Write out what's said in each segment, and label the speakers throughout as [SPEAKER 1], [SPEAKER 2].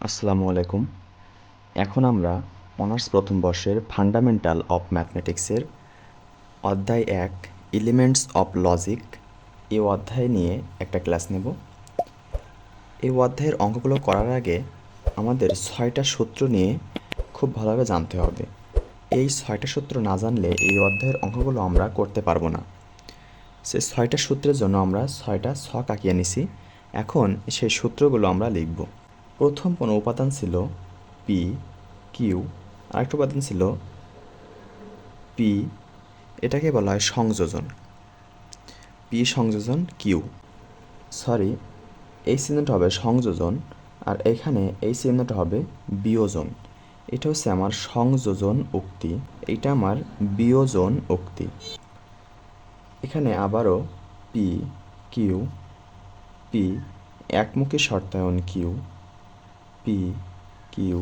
[SPEAKER 1] আসসালামু আলাইকুম। এখন আমরা অনার্স প্রথম বর্ষের ফান্ডামেন্টাল অফ ম্যাথমেটিক্সের অধ্যায় ১ এলিমেন্টস অফ লজিক এই অধ্যায় নিয়ে একটা ক্লাস নেব। এই অধ্যায়ের অঙ্কগুলো করার আগে আমাদের ৬টা সূত্র নিয়ে খুব ভালোভাবে জানতে হবে। এই ৬টা সূত্র না জানলে এই অধ্যায়ের অঙ্কগুলো আমরা করতে পারবো না। সেই ৬টা সূত্রের জন্য আমরা ৬টা ছক আঁকিয়ে নিছি। এখন সেই সূত্রগুলো আমরা লিখব। প্রথম কোনো উপাদান ছিল পি কিউ, আরেকটা উপাদান ছিল পি, এটাকে বলা হয় সংযোজন। পি সংযোজন কিউ, সরি এই চিহ্নটা হবে সংযোজন আর এখানে এই চিহ্নটা হবে বিয়োজন। এটা হচ্ছে আমার সংযোজন উক্তি, এইটা আমার বিয়োজন উক্তি। এখানে আবারও পি কিউ, পি একমুখী শর্তায়ন কিউ, পি কিউ,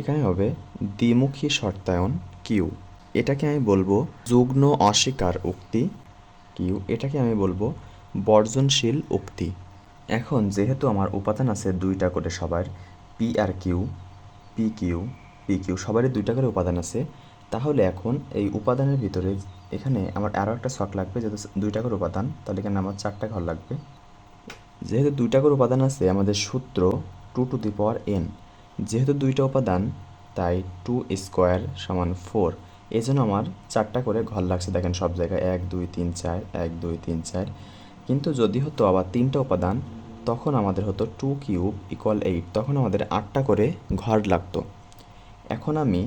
[SPEAKER 1] এখানে হবে দ্বিমুখী শর্তায়ন কিউ। এটাকে আমি বলবো যুগ্ম অস্বীকার উক্তি কিউ, এটাকে আমি বলবো বর্জনশীল উক্তি। এখন যেহেতু আমার উপাদান আছে দুইটা করে সবার, P R Q, P Q, P Q সবারই দুইটা করে উপাদান আছে, তাহলে এখন এই উপাদানের ভিতরে এখানে আমার আরও একটা ছক লাগবে। যেহেতু দুইটা করে উপাদান, তাহলে এখানে আমার 4টা ঘর লাগবে। যেহেতু দুইটা করে উপাদান আছে, আমাদের সূত্র 2n। যেহেতু দুইটা উপাদান তাই 2 স্কোয়ার সমান 4, এই জন্য আমার 4টা করে ঘর লাগছে। দেখেন সব জায়গায় 1 2 3 4, 1 2 3 4। কিন্তু যদি হতো আবার 3টা উপাদান, তখন আমাদের হতো 2 কিউব ইকুয়াল 8, তখন আমাদের 8টা করে ঘর লাগতো। এখন আমি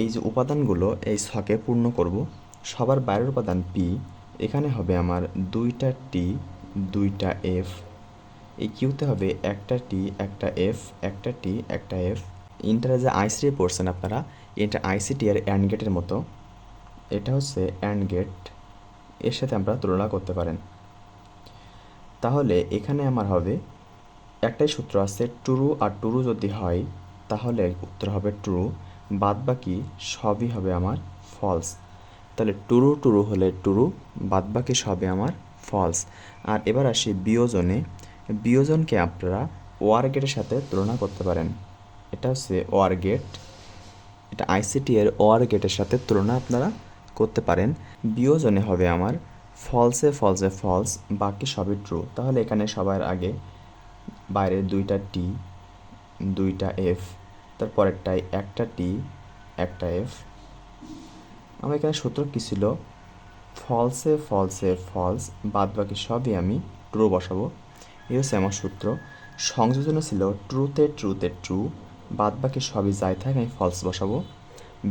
[SPEAKER 1] এই যে উপাদানগুলো এই ছকে পূর্ণ করব। সবার বাইরের উপাদান পি, এখানে হবে আমার 2টা টি, 2টা এফ। এই কিউতে হবে 1টা টি, 1টা এফ, 1টা টি, 1টা এফ। ইন্টারে যে আইসিটি পড়ছেন আপনারা, এটা আইসিটি এর অ্যান্ড গেটের মতো। এটা হচ্ছে অ্যান্ড গেট, এর সাথে আমরা তুলনা করতে পারেন। তাহলে এখানে আমার হবে একটাই সূত্র আছে, ট্রু আর ট্রু যদি হয় তাহলে উত্তর হবে ট্রু, বাদ বাকি সবই হবে আমার ফলস। তাহলে ট্রু ট্রু হলে ট্রু, বাদ বাকি সবই আমার ফলস। আর এবার আসি বিয়োজনে। বিয়োজনকে আপনারা ওয়ার গেটের সাথে তুলনা করতে পারেন। এটা হচ্ছে ওয়ার গেট, এটা আইসিটি এর ওয়ার গেটের সাথে তুলনা আপনারা করতে পারেন। বিয়োজনে হবে আমার ফলসে ফলসে ফলস, বাকি সবই ট্রু। তাহলে এখানে সবার আগে বাইরে 2টা টি, 2টা এফ, তারপরেরটায় 1টা টি, 1টা এফ। আমার এখানে সূত্র কী ছিল? ফলসে ফলসে ফলস, বাদ বাকি সবই আমি ট্রু বসাবো। এই হচ্ছে আমার সূত্র। সংযোজনে ছিল ট্রুতে ট্রুতে ট্রু, বাদ বাকি সবই যাই থাক আমি ফলস বসাবো।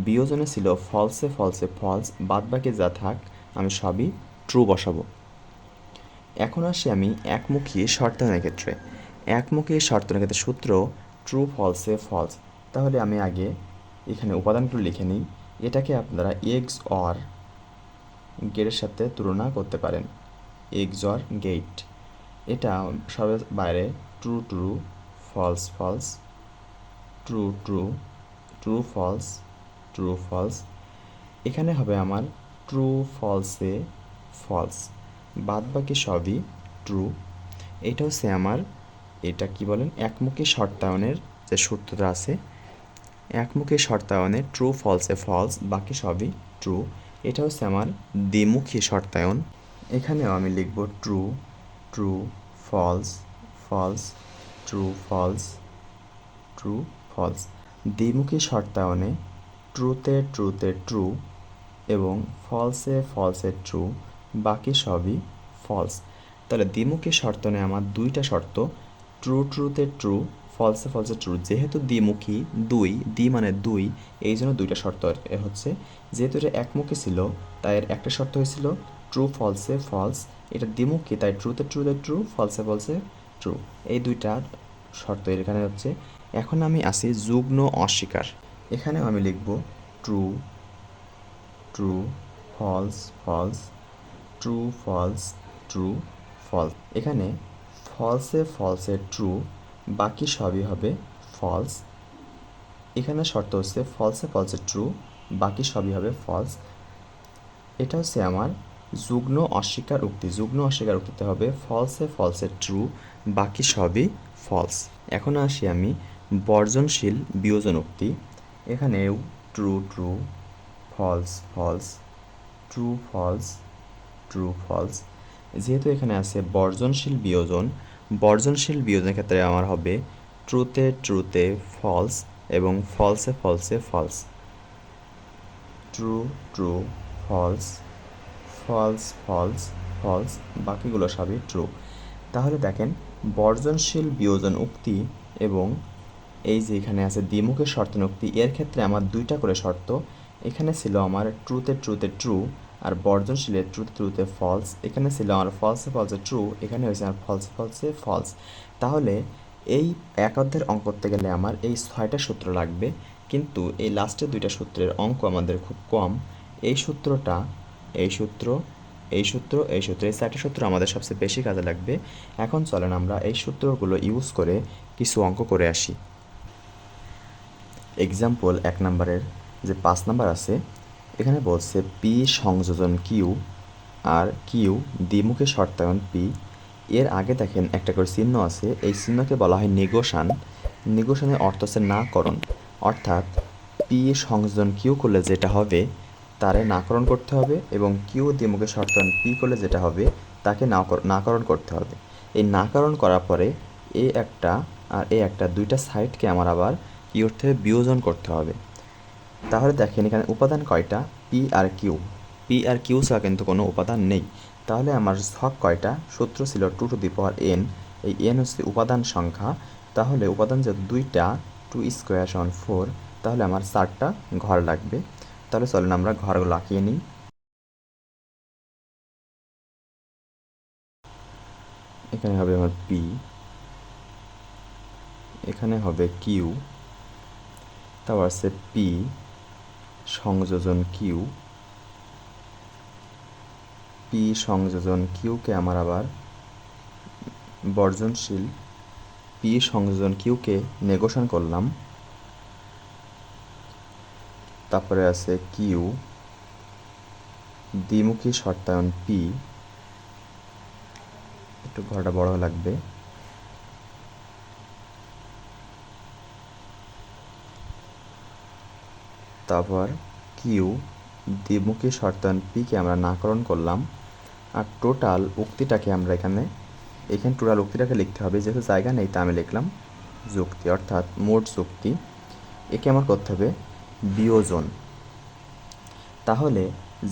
[SPEAKER 1] বিয়োজনে ছিল ফলসে ফলসে ফলস, বাদ বাকি যা থাক আমি সবই ট্রু বসাবো। এখন আসি আমি একমুখী শর্তায়নের ক্ষেত্রে। একমুখী শর্তায়নের ক্ষেত্রে সূত্র ট্রু ফলসে ফলস। তাহলে আমি আগে এখানে উপাদানগুলো লিখে নিই। এটাকে আপনারা এক্স অর গেটের সাথে তুলনা করতে পারেন। এক্স অর গেট, এটা সবের বাইরে true true, false false, true true, true false, true false. এখানে হবে আমার ট্রু ফলসে ফলস, বাদ বাকি সবই ট্রু। এটা হচ্ছে আমার, এটা কি বলেন, একমুখী শর্তায়নের যে সূত্রটা আছে, একমুখী শর্তায়নে ট্রু ফলসে ফলস, বাকি সবই ট্রু। এটা হচ্ছে আমার দ্বিমুখী শর্তায়ন। এখানেও আমি লিখব true true, false false, true false, true false. দ্বিমুখী শর্তায়নে ট্রুতে ট্রুতে ট্রু এবং ফলসে ফলসে ট্রু, বাকি সবই ফলস। তাহলে দ্বিমুখী শর্তায়নে আমার দুইটা শর্ত, ট্রু ট্রুতে ট্রু, ফলসে ফলসে ট্রু। যেহেতু দ্বিমুখী, দুই, দ্বি মানে দুই, এই জন্য দুইটা শর্ত হচ্ছে। যেহেতু এটা একমুখী ছিল তাই এর একটা শর্ত হয়েছিল ট্রু ফলসে ফলস। এটা দ্বিমুখী তাই ট্রুতে ট্রুতে ট্রু, ফলসে ফলসে ট্রু, এই দুইটা শর্ত এখানে হচ্ছে। এখন আমি আসি যুগ্ম অস্বীকার। এখানেও আমি লিখব true true, false false, true false, true false. এখানে ফলসে ফলসে ট্রু, বাকি সবই হবে ফলস। এখানে শর্ত হচ্ছে ফলসে ফলসে ট্রু, বাকি সবই হবে ফলস। এটা হচ্ছে আমার যুগ্ম অস্বীকার উক্তি। যুগ্ম অস্বীকার উক্তিতে হবে ফলসে ফলসে ট্রু, বাকি সবই ফলস। এখন আসি আমি বর্জনশীল বিয়োজন উক্তি। এখানেও true true, false false, true false, true false. যেহেতু এখানে আছে বর্জনশীল বিয়োজনের ক্ষেত্রে আমার হবে ট্রুতে ট্রুতে ফলস এবং ফলসে ফলসে false. True true false, false false false, বাকিগুলো সবই ট্রু। তাহলে দেখেন বর্জনশীল বিয়োজন উক্তি এবং এই যে এখানে আছে দ্বিমুখী শর্তানুক্তি, এর ক্ষেত্রে আমার দুইটা করে শর্ত। এখানে ছিল আমার ট্রুতে ট্রুতে ট্রু আর বর্জনশীলে ট্রুতে ট্রুতে ফলস। এখানে ছিল আমার ফলসে ফলসে ট্রু, এখানে হয়েছে আমার ফলসে ফলসে ফলস। তাহলে এই এক অধ্যায়ের অঙ্ক করতে গেলে আমার এই 6টা সূত্র লাগবে, কিন্তু এই লাস্টের 2টা সূত্রের অঙ্ক আমাদের খুব কম। এই সূত্রটা, এই সূত্র, এই সূত্র, এই সূত্র, এই 4টা সূত্র আমাদের সবচেয়ে বেশি কাজে লাগবে। এখন চলেন আমরা এই সূত্রগুলো ইউজ করে কিছু অঙ্ক করে আসি। এক্সাম্পল 1 নম্বরের যে 5 নাম্বার আছে, এখানে বলছে পি সংযোজন কিউ আর কিউ দ্বিমুখী শর্তায়ন পি। এর আগে দেখেন একটা করে চিহ্ন আছে, এই চিহ্নকে বলা হয় নেগোশান। নেগোশানের অর্থ হচ্ছে নাকরণ, অর্থাৎ পি সংযোজন কিউ করলে যেটা হবে তারে নাকরণ করতে হবে এবং কিউ দ্বিমুখী শর্তায়ন পি করলে যেটা হবে তাকে নাকরণ করতে হবে। এই নাকরণ করার পরে এ একটা আর এ একটা, দুইটা সাইডকে আমার আবার কি করতে হবে, বিয়োজন করতে হবে। তাহলে দেখেন এখানে উপাদান কয়টা, P R Q. P R Q ছাড়া কিন্তু কোনো উপাদান নেই। তাহলে আমার ছক কয়টা, সূত্র ছিল 2 টু দি পাওয়ার n, এই n হচ্ছে উপাদান সংখ্যা। তাহলে উপাদান যে 2টা, 2 স্কোয়ার সমান 4, তাহলে আমার 4টা ঘর লাগবে। তাহলে চলেন আমরা ঘরগুলো আঁকিয়ে নিই। এখানে হবে আমার পি, এখানে হবে কিউ, তারপর আছে পি সংযোজন কিউ, পি সংযোজন কিউকে আমার আবার বর্জনশীল পি সংযোজন কিউকে নেগোশন করলাম। তারপরে আছে কিউ দ্বিমুখী শর্তায়ন পি, একটু ঘরটা বড় লাগবে। তারপর কিউ দ্বিমুখী শর্তায়ন পিকে আমরা নাকরণ করলাম। আর টোটাল উক্তিটাকে আমরা এখানে টোটাল উক্তিটাকে লিখতে হবে, যেহেতু জায়গা নেই তা আমি লিখলাম যুক্তি, অর্থাৎ মোট যুক্তি। একে আমার করতে হবে বিয়োজন। তাহলে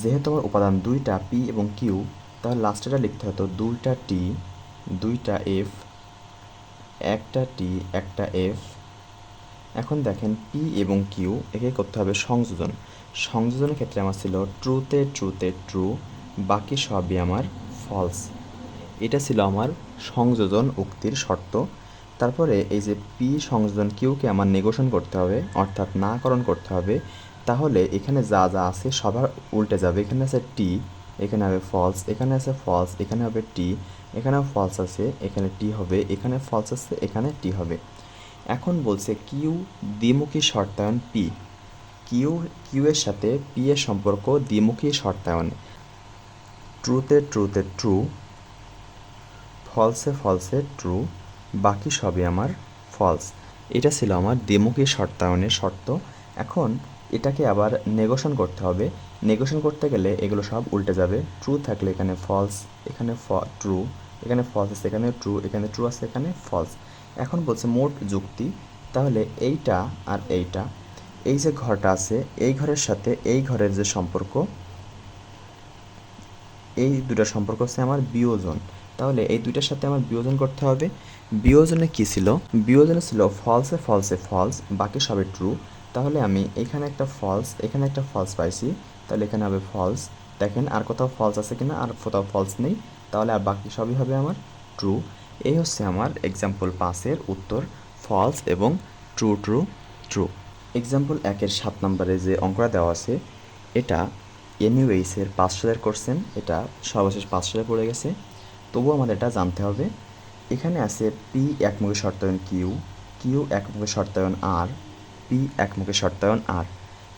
[SPEAKER 1] যেহেতু আমার উপাদান 2টা পি এবং কিউ, তাহলে লাস্টেটা লিখতে হতো 2টা টি, 2টা এফ, একটা টি, একটা এফ। এখন দেখেন পি এবং কিউ একে করতে হবে সংযোজন। সংযোজনের ক্ষেত্রে আমার ছিল ট্রুতে ট্রুতে ট্রু, বাকি সবই আমার ফলস। এটা ছিল আমার সংযোজন উক্তির শর্ত। তারপরে এই যে পি সংযোজন কিউকে আমার নেগোশন করতে হবে, অর্থাৎ নাকরণ করতে হবে। তাহলে এখানে যা যা আছে সবার উল্টে যাবে। এখানে আছে টি, এখানে হবে ফলস, এখানে আছে ফলস, এখানে হবে টি, এখানেও ফলস আছে, এখানে টি হবে, এখানে ফলস আছে, এখানে টি হবে। এখন বলছে কিউ দ্বিমুখী শর্তায়ন পি। কিউ এর সাথে পি এর সম্পর্ক দ্বিমুখী শর্তায়নে। ট্রুতে ট্রুতে ট্রু, ফলসে ফলসে ট্রু, বাকি সবই আমার ফলস। এটা ছিল আমার দ্বিমুখী শর্তায়নের শর্ত। এখন এটাকে আবার নেগোশন করতে হবে। নেগোশন করতে গেলে এগুলো সব উল্টে যাবে। ট্রু থাকলে এখানে ফলস, এখানে ট্রু, এখানে ফলস আছে, এখানে ট্রু, এখানে ট্রু আছে, এখানে ফলস। এখন বলছে মোট যুক্তি। তাহলে এইটা আর এইটা, এই যে ঘরটা আছে এই ঘরের সাথে এই ঘরের যে সম্পর্ক, এই দুটো সম্পর্ক হচ্ছে আমার বিয়োজন। তাহলে এই দুইটার সাথে আমার বিয়োজন করতে হবে। বিয়োজনে কি ছিল, বিয়োজনে ছিল ফলসে ফলসে ফলস, বাকি সবই ট্রু। তাহলে আমি এখানে একটা ফলস, এখানে একটা ফলস পাইছি, তাহলে এখানে হবে ফলস। দেখেন আর কোথাও ফলস আছে কিনা, আর কোথাও ফলস নেই, তাহলে আর বাকি সবই হবে আমার ট্রু। এই হচ্ছে আমার এক্সাম্পল 5-এর উত্তর, ফলস এবং ট্রু ট্রু ট্রু। এক্সাম্পল 1-এর 7 নম্বরে যে অঙ্কটা দেওয়া আছে, এটা এনইউএইচের 5 সালের কোশ্চেন, এটা সর্বশেষ 5 সালে পড়ে গেছে, তবুও আমাদের এটা জানতে হবে। এখানে আছে পি একমুখী শর্তায়ন কিউ, কিউ একমুখী শর্তায়ন আর, পি একমুখী শর্তায়ন আর।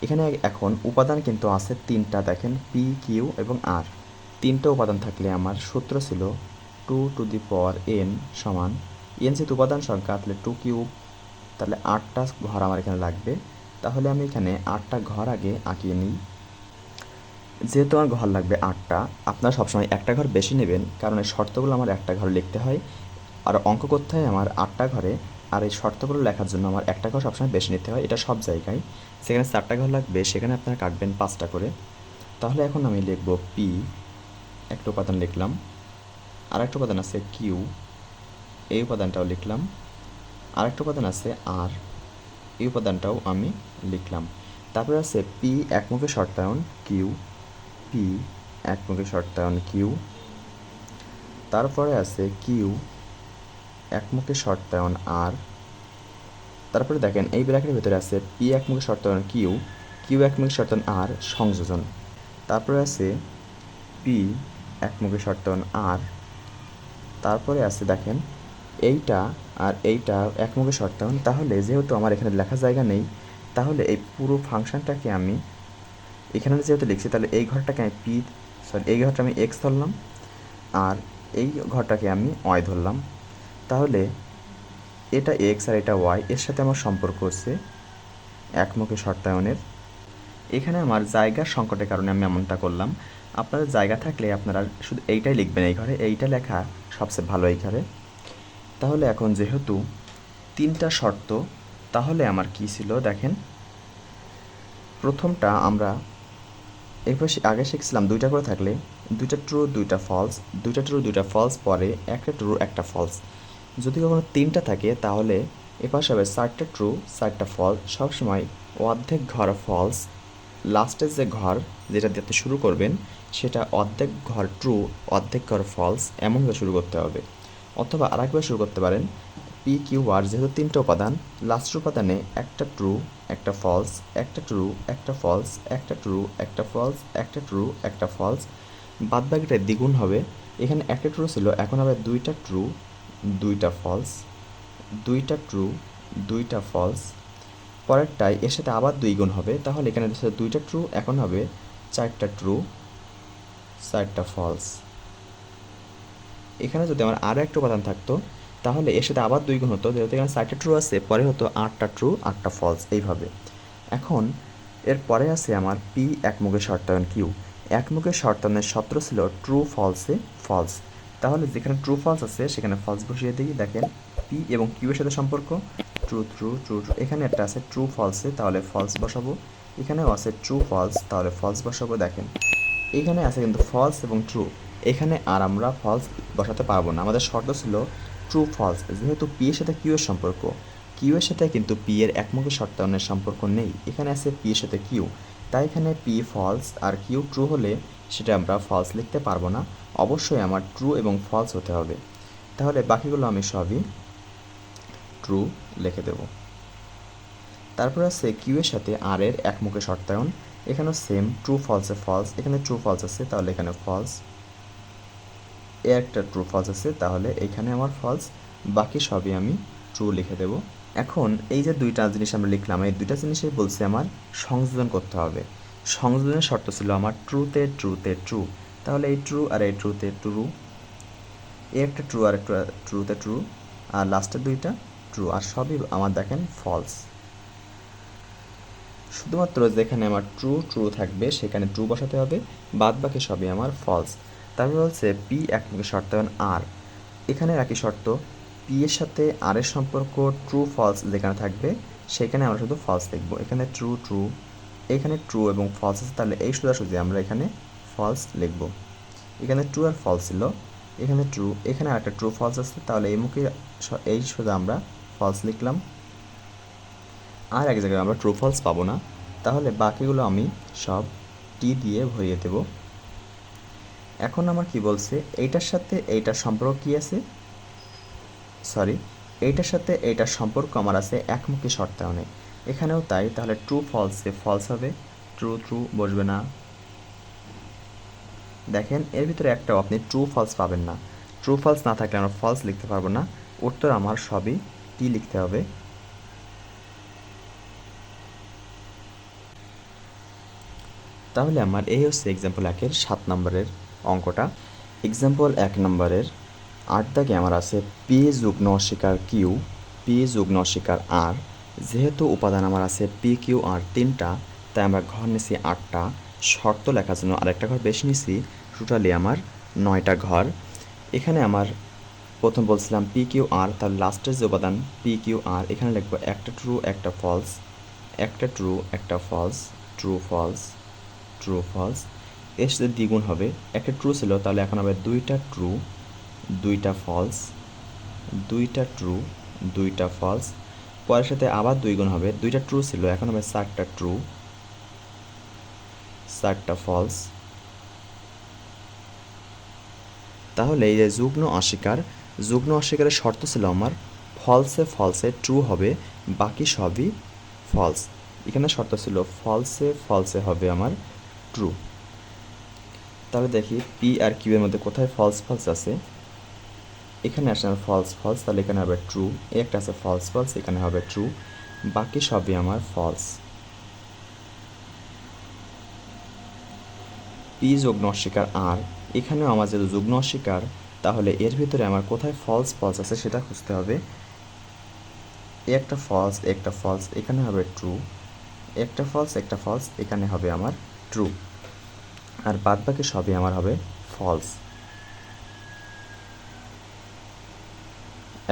[SPEAKER 1] এখানে এখন উপাদান কিন্তু আছে 3টা, দেখেন পি কিউ এবং আর। 3টা উপাদান থাকলে আমার সূত্র ছিল 2 টু দি পাওয়ার n সমান এন যেহেতু উপাদান সংখ্যা তাহলে 2 কিউব, তাহলে 8টা ঘর আমার এখানে লাগবে। তাহলে আমি এখানে 8টা ঘর আগে আঁকিয়ে নিই। যেহেতু আমার ঘর লাগবে 8টা, আপনারা সবসময় একটা ঘর বেশি নেবেন, কারণ এই শর্তগুলো আমার একটা ঘরে লিখতে হয়, আর অঙ্ক করতে হয় আমার 8টা ঘরে, আর এই শর্তগুলো লেখার জন্য আমার একটা ঘর সবসময় বেশি নিতে হয়। এটা সব জায়গায়, সেখানে 4টা ঘর লাগবে, সেখানে আপনারা কাটবেন 5টা করে। তাহলে এখন আমি লিখব পি, একটা উপাদান লিখলাম, আর একটা উপাদান আছে কিউ, এই উপাদানটাও লিখলাম, আর একটা উপাদান আছে আর, এই উপাদানটাও আমি লিখলাম। তারপরে আছে পি একমুখী শর্তায়ন কিউ, পি একমুখী শর্তায়ন কিউ। তারপরে আছে কিউ একমুখী শর্তায়ন আর। তারপরে দেখেন এই ব্র্যাকেটের ভিতরে আছে পি একমুখী শর্তায়ন কিউ, কিউ একমুখী শর্তায়ন আর সংযোজন। তারপরে আছে পি একমুখী শর্তায়ন আর। তারপরে আছে দেখেন এইটা আর এইটা একমুখী শর্তায়ন। তাহলে যেহেতু আমার এখানে লেখার জায়গা নেই, তাহলে এই পুরো ফাংশনটাকে আমি এখানে যেহেতু লিখছি, তাহলে এই ঘরটাকে আমি এই ঘরটা আমি এক্স ধরলাম, আর এই ঘরটাকে আমি ওয়াই ধরলাম। তাহলে এটা এক্স আর এটা ওয়াই, এর সাথে আমার সম্পর্ক হচ্ছে একমুখী শর্তায়নের। এখানে আমার জায়গার সংকটের কারণে আমি এমনটা করলাম। আপনাদের জায়গা থাকলে আপনারা শুধু এইটাই লিখবেন এই ঘরে, এইটা লেখা সবচেয়ে ভালো এই ঘরে। তাহলে এখন যেহেতু 3টা শর্ত, তাহলে আমার কী ছিল দেখেন, প্রথমটা আমরা এরপর আগে শিখছিলাম 2টা করে থাকলে 2টা ট্রু 2টা ফলস, 2টা ট্রু 2টা ফলস, পরে একটা ট্রু একটা ফলস। যদি কখনো 3টা থাকে তাহলে এপাশে হবে 4টা ট্রু 4টা ফলস। সবসময় অর্ধেক ঘর ফলস, লাস্টের যে ঘর যেটা দিয়ে আপনি শুরু করবেন সেটা অর্ধেক ঘর ট্রু অর্ধেক ঘর ফলস, এমনভাবে শুরু করতে হবে। অথবা আরেকভাবে শুরু করতে পারেন, পি কিউ আর যেহেতু 3টা উপাদান, লাস্টের উপাদানে একটা ট্রু একটা ফলস, একটা ট্রু একটা ফলস, একটা ট্রু একটা ফলস, একটা ট্রু একটা ফলস, বাদবাকিটা দ্বিগুণ হবে। এখানে একটা ট্রু ছিল, এখন হবে 2টা ট্রু 2টা ফলস, 2টা ট্রু 2টা ফলস। পরেরটায় এর সাথে আবার 2 গুণ হবে, তাহলে এখানে 2টা ট্রু এখন হবে 4টা ট্রু 4টা ফলস। এখানে যদি আমার আরও একটা উপাদান থাকতো তাহলে এর সাথে আবার 2 গুণ হতো, যেহেতু এখানে 4টা ট্রু আছে, পরে হতো 8টা ট্রু 8টা ফলস, এইভাবে। এখন এর পরে আছে আমার পি একমুখী শর্তায়ন কিউ। একমুখী শর্তায়নের সূত্র ছিল ট্রু ফলসে ফলস। তাহলে যেখানে ট্রু ফলস আছে সেখানে ফলস বসিয়ে দিই। দেখেন পি এবং কিউ এর সাথে সম্পর্ক ট্রু ট্রু ট্রু ট্রু। এখানে একটা আছে ট্রু ফলসে, তাহলে ফলস বসাবো। এখানেও আছে ট্রু ফলস, তাহলে ফলস বসাবো। দেখেন এখানে আছে কিন্তু ফলস এবং ট্রু, এখানে আর আমরা ফলস বসাতে পারবো না। আমাদের শর্ত ছিল ট্রু ফলস। যেহেতু পি এর সাথে কিউ এর সম্পর্ক, কিউ এর সাথে কিন্তু পি এর একমুখী শর্তায়নের সম্পর্ক নেই, এখানে আছে পি এর সাথে কিউ, তাই এখানে পি ফলস আর কিউ ট্রু হলে সেটা আমরা ফলস লিখতে পারবো না। অবশ্যই আমার ট্রু এবং ফলস হতে হবে। তাহলে বাকিগুলো আমি সবই ট্রু লিখে দেব। তারপর আছে কিউ এর সাথে আর এর একমুখী শর্তায়ন। এখানেও সেম ট্রু ফলসে ফলস, এখানে ট্রু ফলস আছে তাহলে এখানে ফলস, এ একটা ট্রু ফলস আছে তাহলে এখানে আমার ফলস, বাকি সবই আমি ট্রু লিখে দেব। এখন এই যে 2টা জিনিস আমরা লিখলাম, এই 2টা জিনিসই বলছে আমার সংযোজন করতে হবে। সংযোজনের শর্ত ছিল আমার ট্রুতে ট্রুতে ট্রু, তাহলে এই ট্রু আর এই ট্রুতে ট্রু, এই একটা ট্রু আর একটা ট্রুতে ট্রু, আর লাস্টের 2টা ট্রু, আর সবই আমার দেখেন ফলস। শুধুমাত্র যেখানে আমার ট্রু ট্রু থাকবে সেখানে ট্রু বসাতে হবে, বাদ বাকি সবই আমার ফলস। তারপর হচ্ছে পি একমুখী শর্তায়ন আর। এখানে একই শর্ত, পি এর সাথে আর এর সম্পর্ক ট্রু ফলস যেখানে থাকবে সেখানে আমরা শুধু ফলস লিখব। এখানে ট্রু ট্রু, এখানে ট্রু এবং ফলস আছে, তাহলে এই সোজাসুজি আমরা এখানে ফলস লিখব। এখানে ট্রু আর ফলস ছিল, এখানে ট্রু, এখানে আরেকটা ট্রু ফলস আছে, তাহলে এই মুখে এই সোজা আমরা ফলস লিখলাম। আর এক জায়গায় আমরা ট্রু ফলস পাবো না, তাহলে বাকিগুলো আমি সব টি দিয়ে ভরিয়ে দেব। এখন আমার কি বলছে, এইটার সাথে এইটার সম্পর্ক কি আছে, এইটার সাথে এইটার সম্পর্ক আমার আছে একমুখী শর্তায়নে, এখানেও তাই। তাহলে ট্রু ফলসে ফলস হবে, ট্রু ট্রু বসবে না। দেখেন এর ভিতরে একটাও আপনি ট্রু ফলস পাবেন না, ট্রু ফলস না থাকলে আমরা ফলস লিখতে পারবো না। উত্তর আমার সবই টি লিখতে হবে। তাহলে আমার এই হচ্ছে এক্সাম্পল 1-এর 7 নম্বরের অঙ্কটা। এক্সাম্পল 1 নম্বরের 8 দাগে আমার আছে পি যুগ্ন অস্বীকার কিউ, পি যুগ্ন অস্বীকার আর। যেহেতু উপাদান আমার আছে পি কিউ আর 3টা, তাই আমরা ঘর নিছি 8টা। শর্ত লেখার জন্য আরেকটা ঘর বেশি নিছি, টোটালি আমার 9টা ঘর। এখানে আমার প্রথম বলছিলাম পি কিউ আর, তার লাস্টের যে উপাদান পি কিউ আর, এখানে লিখবো একটা ট্রু একটা ফলস, একটা ট্রু একটা false, true false, true false. এর সাথে দ্বিগুণ হবে, একটা ট্রু ছিল তাহলে এখন হবে 2টা ট্রু 2টা ফলস, 2টা ট্রু 2টা ফলস। পরের সাথে আবার 2 গুণ হবে, 2টা ট্রু ছিল এখন হবে 4টা ট্রু 4টা ফলস। তাহলে এই যে যুগ্ন অস্বীকার, যুগ্ন অস্বীকারের শর্ত ছিল আমার ফলসে ফলসে ট্রু হবে, বাকি সবই ফলস। এখানে শর্ত ছিল ফলসে ফলসে হবে আমার ট্রু। তাহলে দেখি পি আর কিউ এর মধ্যে কোথায় ফলস ফলস আছে। এখানে আসলে আমার ফলস ফলস, তাহলে এখানে হবে ট্রু। একটা আছে ফলস ফলস, এখানে হবে ট্রু, বাকি সবই আমার ফলস। পি যুগ্ন অস্বীকার আর, এখানেও আমার যেহেতু যুগ্ন অস্বীকার, তাহলে এর ভিতরে আমার কোথায় ফলস ফলস আছে সেটা খুঁজতে হবে। একটা ফলস একটা ফলস, এখানে হবে ট্রু, একটা ফলস এখানে হবে আমার ট্রু, আর বাদ বাকি সবই আমার হবে ফলস।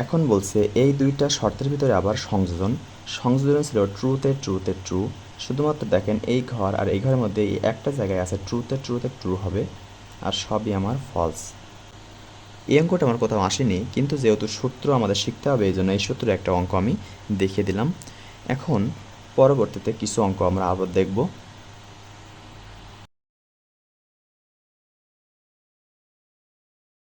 [SPEAKER 1] এখন বলছে এই দুইটা শর্তের ভিতরে আবার সংযোজন, সংযোজন ছিল ট্রুতে ট্রুতে ট্রু। শুধুমাত্র দেখেন এই ঘর আর এই ঘরের মধ্যে এই একটা জায়গায় আছে ট্রুতে ট্রুতে ট্রু হবে, আর সবই আমার ফলস। এই অঙ্কটা আমার কোথাও আসেনি, কিন্তু যেহেতু সূত্র আমাদের শিখতে হবে এই জন্য এই সূত্রের একটা অঙ্ক আমি দেখিয়ে দিলাম। এখন পরবর্তীতে কিছু অঙ্ক আমরা আবার দেখব।